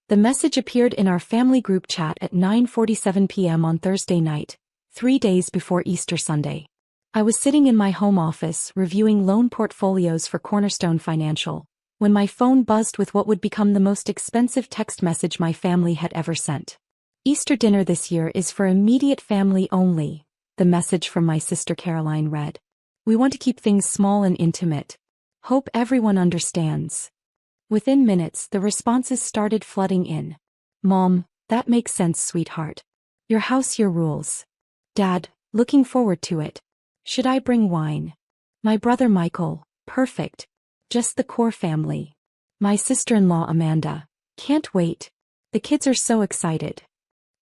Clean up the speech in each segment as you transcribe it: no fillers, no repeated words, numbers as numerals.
The message appeared in our family group chat at 9:47 p.m. on Thursday night, 3 days before Easter Sunday. I was sitting in my home office reviewing loan portfolios for Cornerstone Financial, when my phone buzzed with what would become the most expensive text message my family had ever sent. "Easter dinner this year is for immediate family only," the message from my sister Caroline read. "We want to keep things small and intimate. Hope everyone understands." Within minutes, the responses started flooding in. "Mom, that makes sense, sweetheart. Your house, your rules. Dad, looking forward to it. Should I bring wine? My brother Michael, perfect. Just the core family. My sister-in-law Amanda, can't wait. The kids are so excited."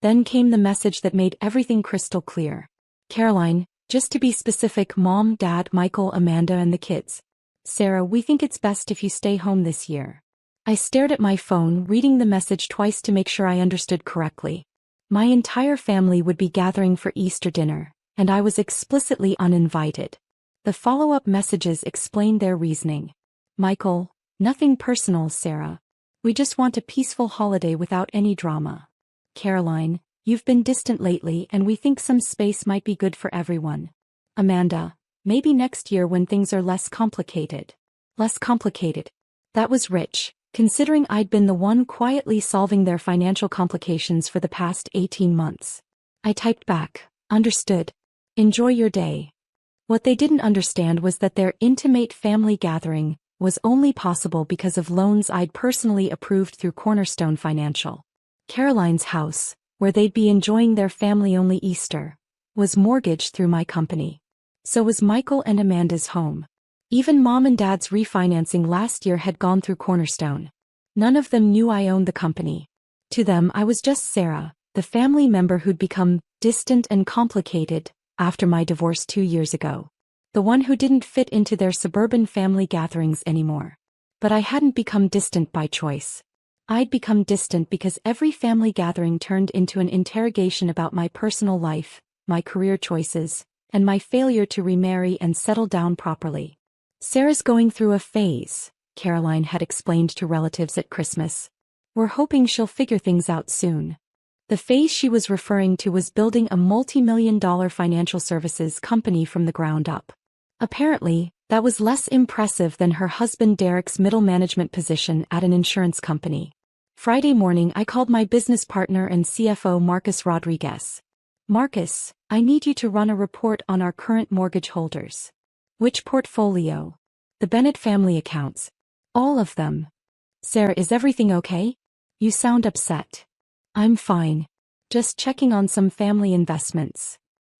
Then came the message that made everything crystal clear. "Caroline, just to be specific, Mom, Dad, Michael, Amanda and the kids. Sarah, we think it's best if you stay home this year." I stared at my phone, reading the message twice to make sure I understood correctly. My entire family would be gathering for Easter dinner, and I was explicitly uninvited. The follow-up messages explained their reasoning. "Michael, nothing personal, Sarah. We just want a peaceful holiday without any drama. Caroline, you've been distant lately and we think some space might be good for everyone. Amanda, maybe next year when things are less complicated." Less complicated. That was rich, considering I'd been the one quietly solving their financial complications for the past 18 months. I typed back, "Understood. Enjoy your day." What they didn't understand was that their intimate family gathering was only possible because of loans I'd personally approved through Cornerstone Financial. Caroline's house, where they'd be enjoying their family-only Easter, was mortgaged through my company. So was Michael and Amanda's home. Even Mom and Dad's refinancing last year had gone through Cornerstone. None of them knew I owned the company. To them I was just Sarah, the family member who'd become distant and complicated after my divorce 2 years ago. The one who didn't fit into their suburban family gatherings anymore. But I hadn't become distant by choice. I'd become distant because every family gathering turned into an interrogation about my personal life, my career choices, and my failure to remarry and settle down properly. "Sarah's going through a phase," Caroline had explained to relatives at Christmas. "We're hoping she'll figure things out soon." The phase she was referring to was building a multi-million-dollar financial services company from the ground up. Apparently, that was less impressive than her husband Derek's middle management position at an insurance company. Friday morning I called my business partner and CFO Marcus Rodriguez. "Marcus, I need you to run a report on our current mortgage holders." "Which portfolio?" "The Bennett family accounts." "All of them." "Sarah, is everything okay? You sound upset." "I'm fine. Just checking on some family investments."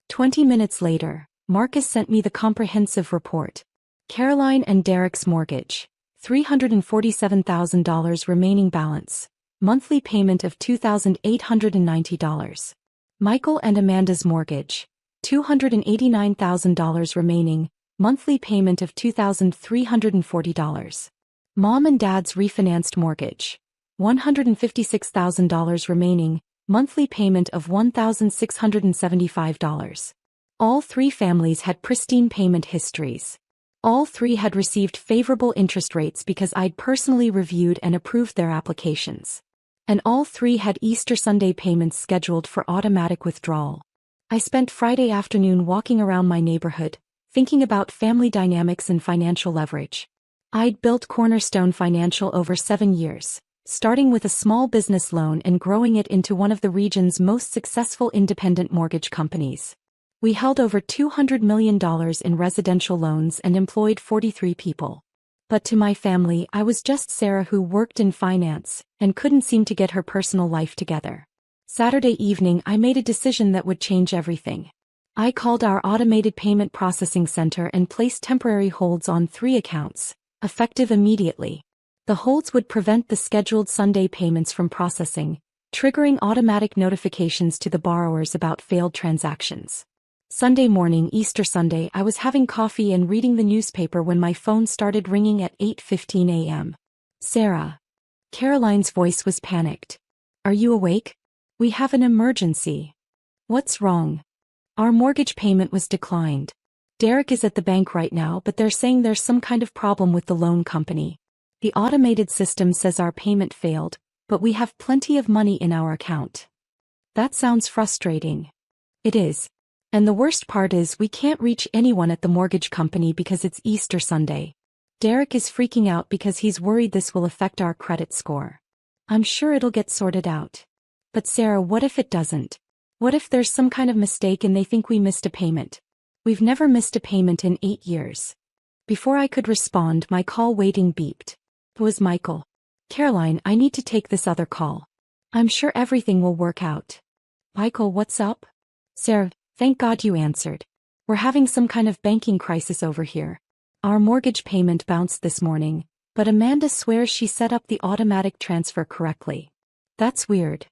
20 minutes later, Marcus sent me the comprehensive report. Caroline and Derek's mortgage, $347,000 remaining balance, monthly payment of $2,890. Michael and Amanda's mortgage, $289,000 remaining, monthly payment of $2,340. Mom and Dad's refinanced mortgage, $156,000 remaining, monthly payment of $1,675. All three families had pristine payment histories. All three had received favorable interest rates because I'd personally reviewed and approved their applications. And all three had Easter Sunday payments scheduled for automatic withdrawal. I spent Friday afternoon walking around my neighborhood, thinking about family dynamics and financial leverage. I'd built Cornerstone Financial over 7 years, starting with a small business loan and growing it into one of the region's most successful independent mortgage companies. We held over $200 million in residential loans and employed 43 people. But to my family, I was just Sarah who worked in finance and couldn't seem to get her personal life together. Saturday evening, I made a decision that would change everything. I called our automated payment processing center and placed temporary holds on 3 accounts, effective immediately. The holds would prevent the scheduled Sunday payments from processing, triggering automatic notifications to the borrowers about failed transactions. Sunday morning, Easter Sunday, I was having coffee and reading the newspaper when my phone started ringing at 8:15 a.m. "Sarah." Caroline's voice was panicked. "Are you awake? We have an emergency." "What's wrong?" "Our mortgage payment was declined. Derek is at the bank right now, but they're saying there's some kind of problem with the loan company. The automated system says our payment failed, but we have plenty of money in our account. That sounds frustrating. It is. And the worst part is we can't reach anyone at the mortgage company because it's Easter Sunday. Derek is freaking out because he's worried this will affect our credit score. I'm sure it'll get sorted out. But Sarah, what if it doesn't? What if there's some kind of mistake and they think we missed a payment? We've never missed a payment in 8 years. Before I could respond, my call waiting beeped. It was Michael. Caroline, I need to take this other call. I'm sure everything will work out. Michael, what's up? Sarah, thank God you answered. We're having some kind of banking crisis over here. Our mortgage payment bounced this morning, but Amanda swears she set up the automatic transfer correctly. That's weird.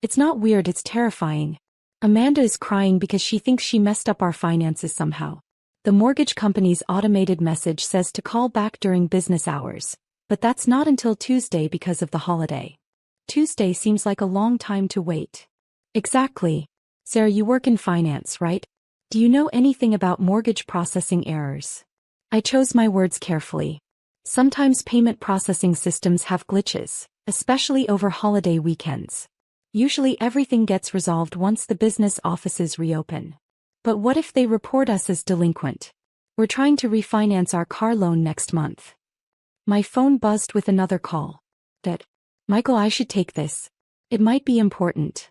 It's not weird, it's terrifying. Amanda is crying because she thinks she messed up our finances somehow. The mortgage company's automated message says to call back during business hours, but that's not until Tuesday because of the holiday. Tuesday seems like a long time to wait. Exactly. Sarah, you work in finance, right? Do you know anything about mortgage processing errors? I chose my words carefully. Sometimes payment processing systems have glitches, especially over holiday weekends. Usually everything gets resolved once the business offices reopen. But what if they report us as delinquent? We're trying to refinance our car loan next month. My phone buzzed with another call. Dad. Michael, I should take this. It might be important.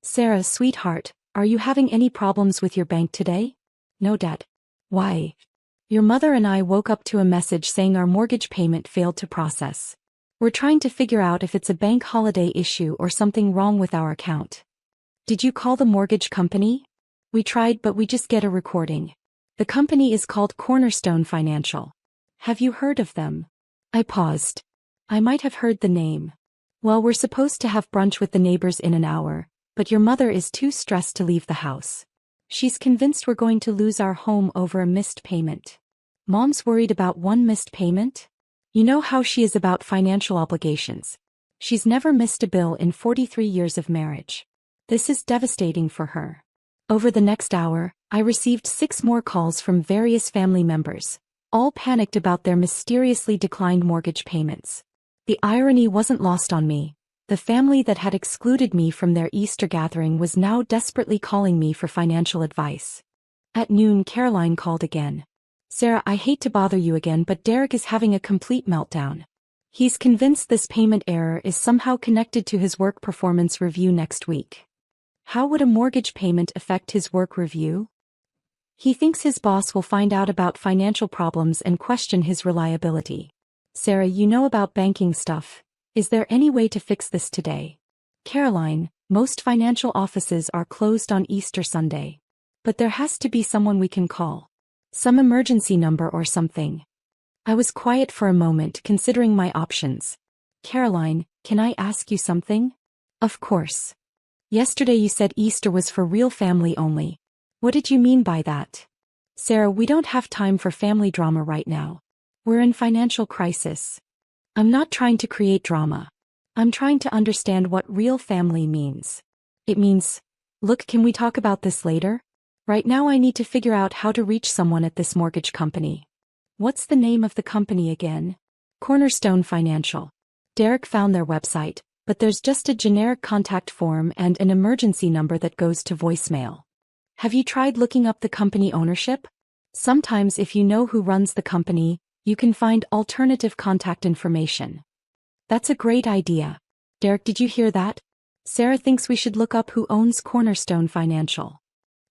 Sarah, sweetheart, are you having any problems with your bank today? No, Dad. Why? Your mother and I woke up to a message saying our mortgage payment failed to process. We're trying to figure out if it's a bank holiday issue or something wrong with our account. Did you call the mortgage company? We tried, but we just get a recording. The company is called Cornerstone Financial. Have you heard of them? I paused. I might have heard the name. Well, we're supposed to have brunch with the neighbors in an hour, but your mother is too stressed to leave the house. She's convinced we're going to lose our home over a missed payment. Mom's worried about one missed payment? You know how she is about financial obligations. She's never missed a bill in 43 years of marriage. This is devastating for her. Over the next hour, I received 6 more calls from various family members, all panicked about their mysteriously declined mortgage payments. The irony wasn't lost on me. The family that had excluded me from their Easter gathering was now desperately calling me for financial advice. At noon, Caroline called again. Sarah, I hate to bother you again, but Derek is having a complete meltdown. He's convinced this payment error is somehow connected to his work performance review next week. How would a mortgage payment affect his work review? He thinks his boss will find out about financial problems and question his reliability. Sarah, you know about banking stuff. Is there any way to fix this today? Caroline, most financial offices are closed on Easter Sunday. But there has to be someone we can call. Some emergency number or something. I was quiet for a moment, considering my options. Caroline, can I ask you something? Of course. Yesterday you said Easter was for real family only. What did you mean by that? Sarah, we don't have time for family drama right now. We're in financial crisis. I'm not trying to create drama. I'm trying to understand what real family means. It means, look, can we talk about this later? Right now I need to figure out how to reach someone at this mortgage company. What's the name of the company again? Cornerstone Financial. Derek found their website, but there's just a generic contact form and an emergency number that goes to voicemail. Have you tried looking up the company ownership? Sometimes if you know who runs the company, you can find alternative contact information. That's a great idea. Derek, did you hear that? Sarah thinks we should look up who owns Cornerstone Financial.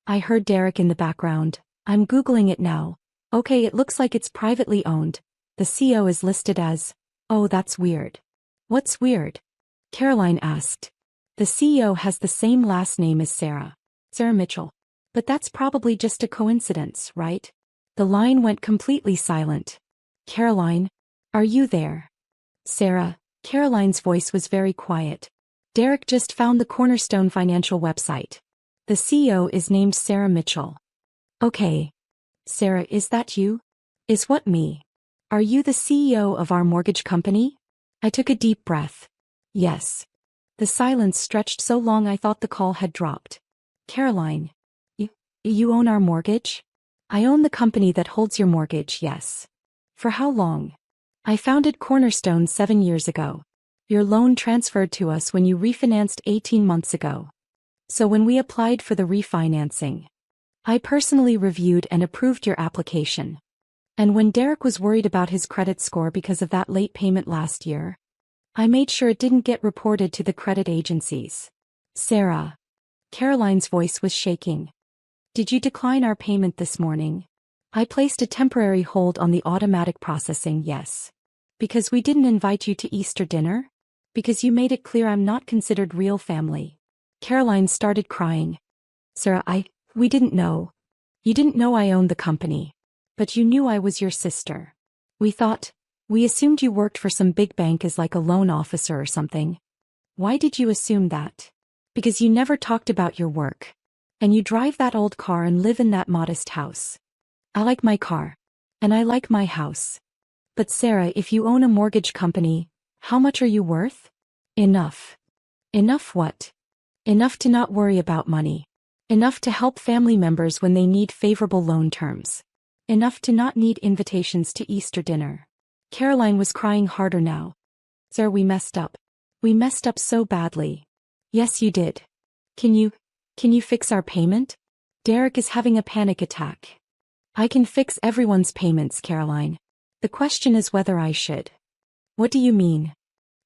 I heard Derek in the background. I'm Googling it now. Okay, it looks like it's privately owned. The CEO is listed as, oh, that's weird. What's weird? Caroline asked. The CEO has the same last name as Sarah. Sarah Mitchell. But that's probably just a coincidence, right? The line went completely silent. Caroline, are you there? Sarah. Caroline's voice was very quiet. Derek just found the Cornerstone Financial website. The CEO is named Sarah Mitchell. Okay. Sarah, is that you? Is what me? Are you the CEO of our mortgage company? I took a deep breath. Yes. The silence stretched so long I thought the call had dropped. Caroline. You own our mortgage? I own the company that holds your mortgage, yes. For how long? I founded Cornerstone 7 years ago. Your loan transferred to us when you refinanced 18 months ago. So when we applied for the refinancing, I personally reviewed and approved your application. And when Derek was worried about his credit score because of that late payment last year, I made sure it didn't get reported to the credit agencies. Sarah. Caroline's voice was shaking. Did you decline our payment this morning? I placed a temporary hold on the automatic processing, yes. Because we didn't invite you to Easter dinner? Because you made it clear I'm not considered real family. Caroline started crying. Sarah, we didn't know. You didn't know I owned the company. But you knew I was your sister. We assumed you worked for some big bank as like a loan officer or something. Why did you assume that? Because you never talked about your work. And you drive that old car and live in that modest house. I like my car. And I like my house. But Sarah, if you own a mortgage company, how much are you worth? Enough. Enough what? Enough to not worry about money. Enough to help family members when they need favorable loan terms. Enough to not need invitations to Easter dinner. Caroline was crying harder now. Sir, we messed up. We messed up so badly. Yes, you did. Can you fix our payment? Derek is having a panic attack. I can fix everyone's payments, Caroline. The question is whether I should. What do you mean?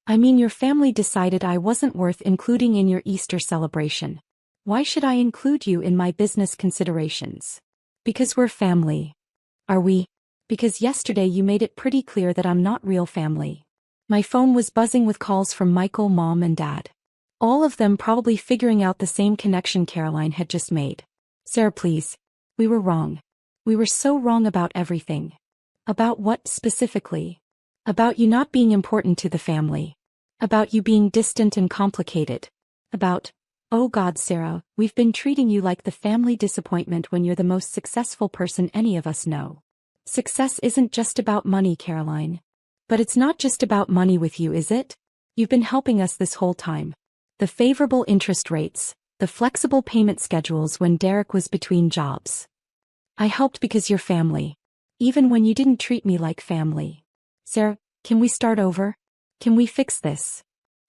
I mean your family decided I wasn't worth including in your Easter celebration. Why should I include you in my business considerations? Because we're family. Are we? Because yesterday you made it pretty clear that I'm not real family. My phone was buzzing with calls from Michael, Mom, and Dad. All of them probably figuring out the same connection Caroline had just made. Sarah, please. We were wrong. We were so wrong about everything. About what specifically? About you not being important to the family. About you being distant and complicated. About, oh God, Sarah, we've been treating you like the family disappointment when you're the most successful person any of us know. Success isn't just about money, Caroline. But it's not just about money with you, is it? You've been helping us this whole time. The favorable interest rates, the flexible payment schedules when Derek was between jobs. I helped because you're family. Even when you didn't treat me like family. Sarah, can we start over? Can we fix this?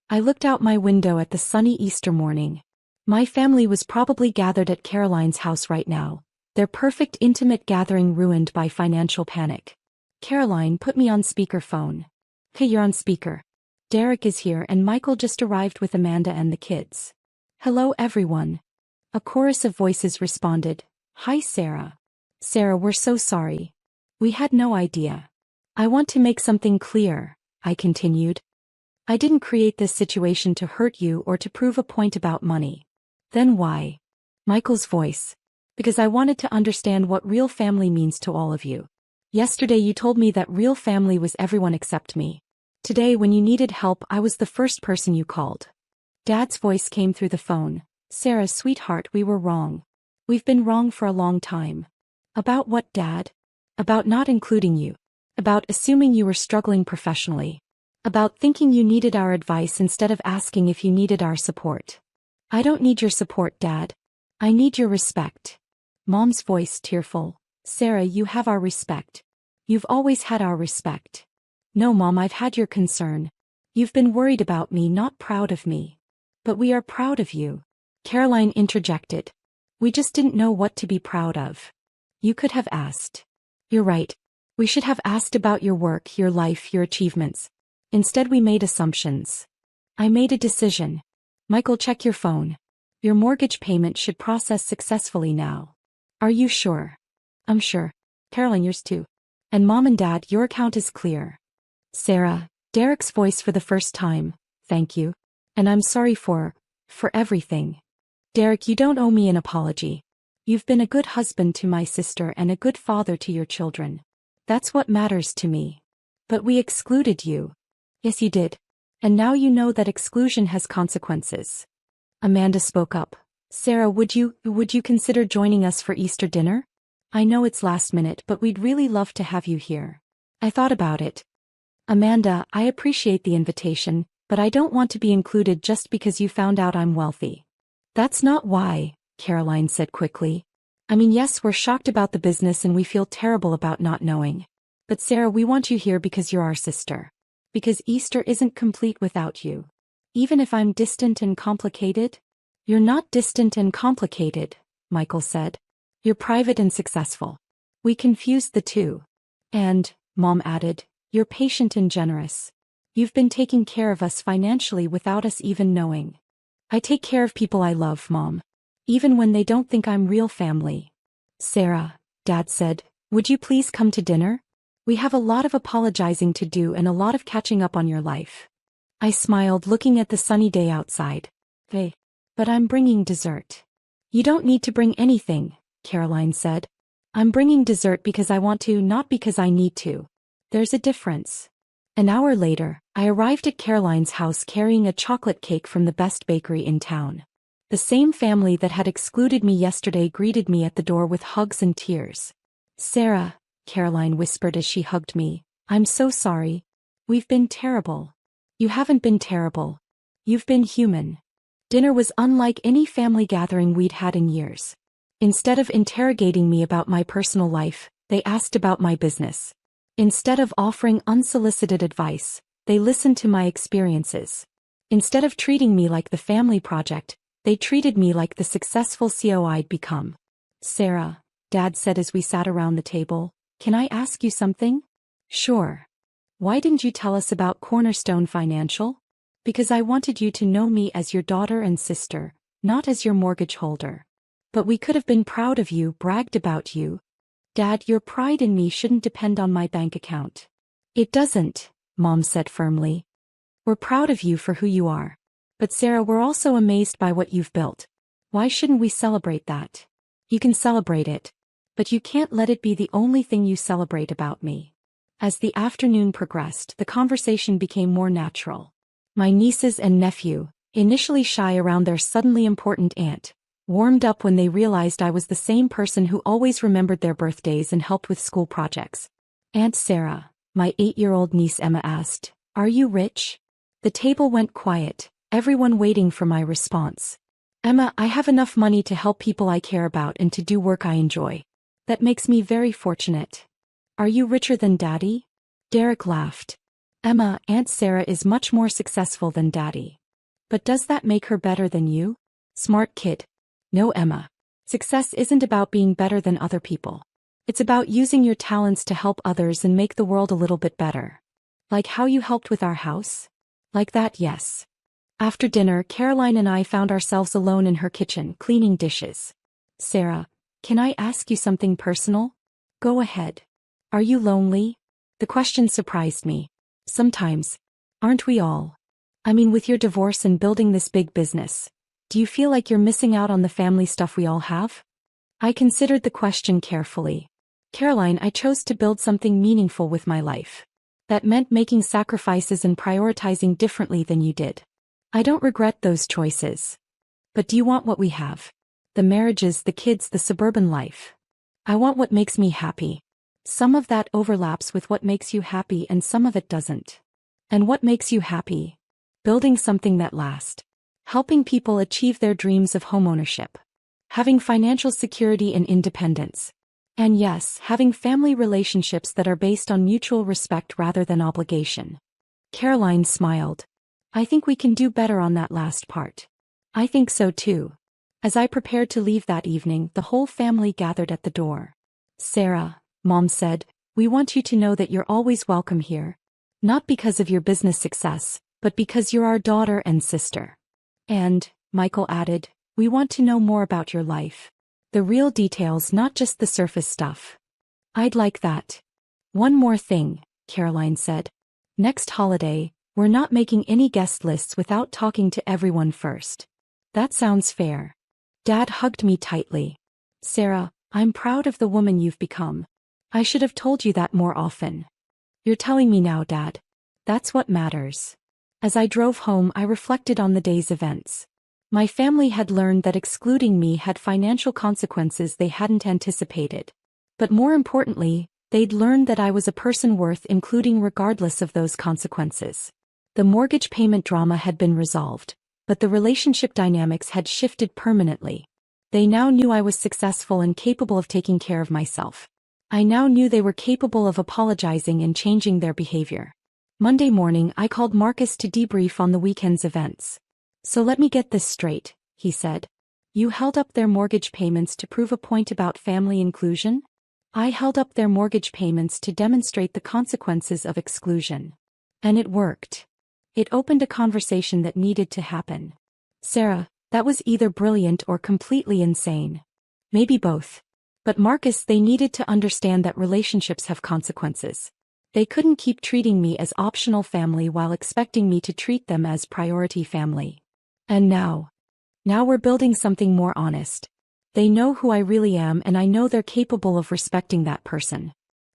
I looked out my window at the sunny Easter morning. My family was probably gathered at Caroline's house right now, their perfect intimate gathering ruined by financial panic. Caroline put me on speakerphone. Hey, you're on speaker. Derek is here and Michael just arrived with Amanda and the kids. Hello everyone. A chorus of voices responded. Hi Sarah. Sarah, we're so sorry. We had no idea. I want to make something clear, I continued. I didn't create this situation to hurt you or to prove a point about money. Then why? Michael's voice. Because I wanted to understand what real family means to all of you. Yesterday you told me that real family was everyone except me. Today when you needed help I was the first person you called. Dad's voice came through the phone. Sarah, sweetheart, we were wrong. We've been wrong for a long time. About what, Dad? About not including you. About assuming you were struggling professionally. About thinking you needed our advice instead of asking if you needed our support. I don't need your support, Dad. I need your respect. Mom's voice tearful. Sarah, you have our respect. You've always had our respect. No, Mom, I've had your concern. You've been worried about me, not proud of me. But we are proud of you. Caroline interjected. We just didn't know what to be proud of. You could have asked. You're right. We should have asked about your work, your life, your achievements. Instead we made assumptions. I made a decision. Michael, check your phone. Your mortgage payment should process successfully now. Are you sure? I'm sure. Caroline, yours too. And Mom and Dad, your account is clear. Sarah, Derek's voice for the first time. Thank you. And I'm sorry for everything. Derek, you don't owe me an apology. You've been a good husband to my sister and a good father to your children. That's what matters to me. But we excluded you. Yes, you did. And now you know that exclusion has consequences. Amanda spoke up. Sarah, would you consider joining us for Easter dinner? I know it's last minute, but we'd really love to have you here. I thought about it. Amanda, I appreciate the invitation, but I don't want to be included just because you found out I'm wealthy. That's not why, Caroline said quickly. I mean, yes, we're shocked about the business and we feel terrible about not knowing. But Sarah, we want you here because you're our sister. because Easter isn't complete without you. Even if I'm distant and complicated? You're not distant and complicated, Michael said. You're private and successful. We confused the two. And, Mom added, you're patient and generous. You've been taking care of us financially without us even knowing. I take care of people I love, Mom. Even when they don't think I'm real family. Sarah, Dad said, would you please come to dinner? We have a lot of apologizing to do and a lot of catching up on your life. I smiled, looking at the sunny day outside. Hey. But I'm bringing dessert. You don't need to bring anything, Caroline said. I'm bringing dessert because I want to, not because I need to. There's a difference. An hour later, I arrived at Caroline's house carrying a chocolate cake from the best bakery in town. The same family that had excluded me yesterday greeted me at the door with hugs and tears. Sarah, Caroline whispered as she hugged me, I'm so sorry. We've been terrible. You haven't been terrible. You've been human. Dinner was unlike any family gathering we'd had in years. Instead of interrogating me about my personal life, they asked about my business. Instead of offering unsolicited advice, they listened to my experiences. Instead of treating me like the family project, they treated me like the successful CEO I'd become. Sarah, Dad said as we sat around the table, can I ask you something? Sure. Why didn't you tell us about Cornerstone Financial? Because I wanted you to know me as your daughter and sister, not as your mortgage holder. But we could have been proud of you, bragged about you. Dad, your pride in me shouldn't depend on my bank account. It doesn't, Mom said firmly. We're proud of you for who you are. But Sarah, we're also amazed by what you've built. Why shouldn't we celebrate that? You can celebrate it. But you can't let it be the only thing you celebrate about me. As the afternoon progressed, the conversation became more natural. My nieces and nephew, initially shy around their suddenly important aunt, warmed up when they realized I was the same person who always remembered their birthdays and helped with school projects. Aunt Sarah, my 8-year-old niece Emma asked, are you rich? The table went quiet, everyone waiting for my response. Emma, I have enough money to help people I care about and to do work I enjoy. That makes me very fortunate. Are you richer than Daddy? Derek laughed. Emma, Aunt Sarah is much more successful than Daddy. But does that make her better than you? Smart kid. No, Emma. Success isn't about being better than other people. It's about using your talents to help others and make the world a little bit better. Like how you helped with our house? Like that, yes. After dinner, Caroline and I found ourselves alone in her kitchen, cleaning dishes. Sarah, can I ask you something personal? Go ahead. Are you lonely? The question surprised me. Sometimes. Aren't we all? I mean, with your divorce and building this big business, do you feel like you're missing out on the family stuff we all have? I considered the question carefully. Caroline, I chose to build something meaningful with my life. That meant making sacrifices and prioritizing differently than you did. I don't regret those choices. But do you want what we have? The marriages, the kids, the suburban life. I want what makes me happy. Some of that overlaps with what makes you happy and some of it doesn't. And what makes you happy? Building something that lasts. Helping people achieve their dreams of homeownership. Having financial security and independence. And yes, having family relationships that are based on mutual respect rather than obligation. Caroline smiled. I think we can do better on that last part. I think so too. As I prepared to leave that evening, the whole family gathered at the door. Sarah, Mom said, we want you to know that you're always welcome here. Not because of your business success, but because you're our daughter and sister. And, Michael added, we want to know more about your life. The real details, not just the surface stuff. I'd like that. One more thing, Caroline said. Next holiday, we're not making any guest lists without talking to everyone first. That sounds fair. Dad hugged me tightly. Sarah, I'm proud of the woman you've become. I should have told you that more often. You're telling me now, Dad. That's what matters. As I drove home, I reflected on the day's events. My family had learned that excluding me had financial consequences they hadn't anticipated. But more importantly, they'd learned that I was a person worth including regardless of those consequences. The mortgage payment drama had been resolved, but the relationship dynamics had shifted permanently. They now knew I was successful and capable of taking care of myself. I now knew they were capable of apologizing and changing their behavior. Monday morning, I called Marcus to debrief on the weekend's events. "So let me get this straight," he said. "You held up their mortgage payments to prove a point about family inclusion?" "I held up their mortgage payments to demonstrate the consequences of exclusion. And it worked. It opened a conversation that needed to happen." "Sarah, that was either brilliant or completely insane." "Maybe both. But Marcus, they needed to understand that relationships have consequences. They couldn't keep treating me as optional family while expecting me to treat them as priority family. And now we're building something more honest. They know who I really am, and I know they're capable of respecting that person."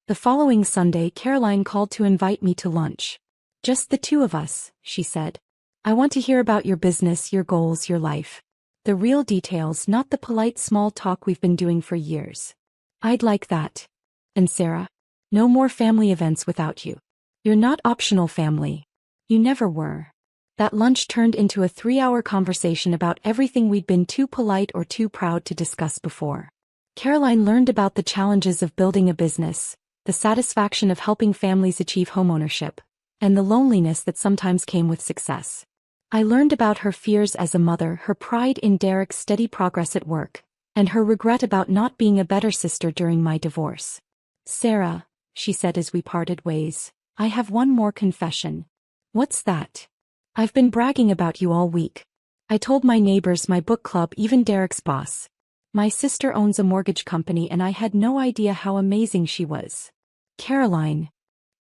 The following Sunday, Caroline called to invite me to lunch. "Just the two of us," she said. "I want to hear about your business, your goals, your life. The real details, not the polite small talk we've been doing for years." "I'd like that. And Sarah, no more family events without you. You're not optional family. You never were." That lunch turned into a 3-hour conversation about everything we'd been too polite or too proud to discuss before. Caroline learned about the challenges of building a business, the satisfaction of helping families achieve homeownership, and the loneliness that sometimes came with success. I learned about her fears as a mother, her pride in Derek's steady progress at work, and her regret about not being a better sister during my divorce. "Sarah," she said as we parted ways, "I have one more confession." "What's that?" "I've been bragging about you all week. I told my neighbors, my book club, even Derek's boss. My sister owns a mortgage company and I had no idea how amazing she was." "Caroline."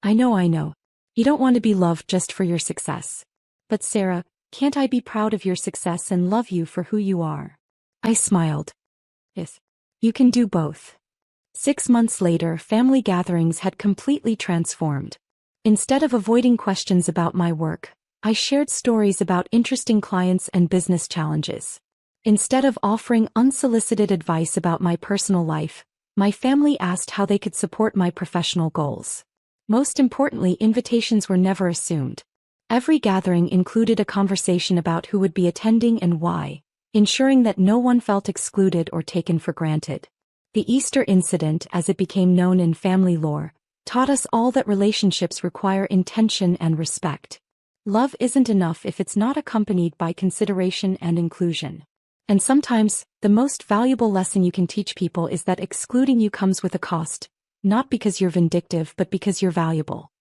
I know. You don't want to be loved just for your success. But Sarah, can't I be proud of your success and love you for who you are?" I smiled. "Yes. You can do both." 6 months later, family gatherings had completely transformed. Instead of avoiding questions about my work, I shared stories about interesting clients and business challenges. Instead of offering unsolicited advice about my personal life, my family asked how they could support my professional goals. Most importantly, invitations were never assumed. Every gathering included a conversation about who would be attending and why, ensuring that no one felt excluded or taken for granted. The Easter incident, as it became known in family lore, taught us all that relationships require intention and respect. Love isn't enough if it's not accompanied by consideration and inclusion. And sometimes, the most valuable lesson you can teach people is that excluding you comes with a cost, not because you're vindictive but because you're valuable.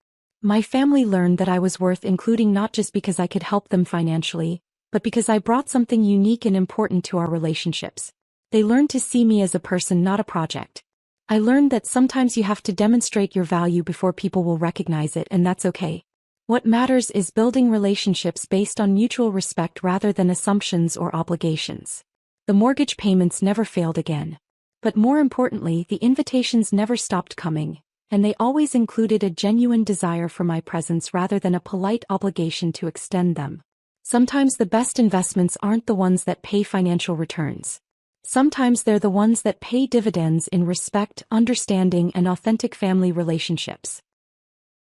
My family learned that I was worth including not just because I could help them financially, but because I brought something unique and important to our relationships. They learned to see me as a person, not a project. I learned that sometimes you have to demonstrate your value before people will recognize it, and that's okay. What matters is building relationships based on mutual respect rather than assumptions or obligations. The mortgage payments never failed again. But more importantly, the invitations never stopped coming, and they always included a genuine desire for my presence rather than a polite obligation to extend them. Sometimes the best investments aren't the ones that pay financial returns. Sometimes they're the ones that pay dividends in respect, understanding, and authentic family relationships.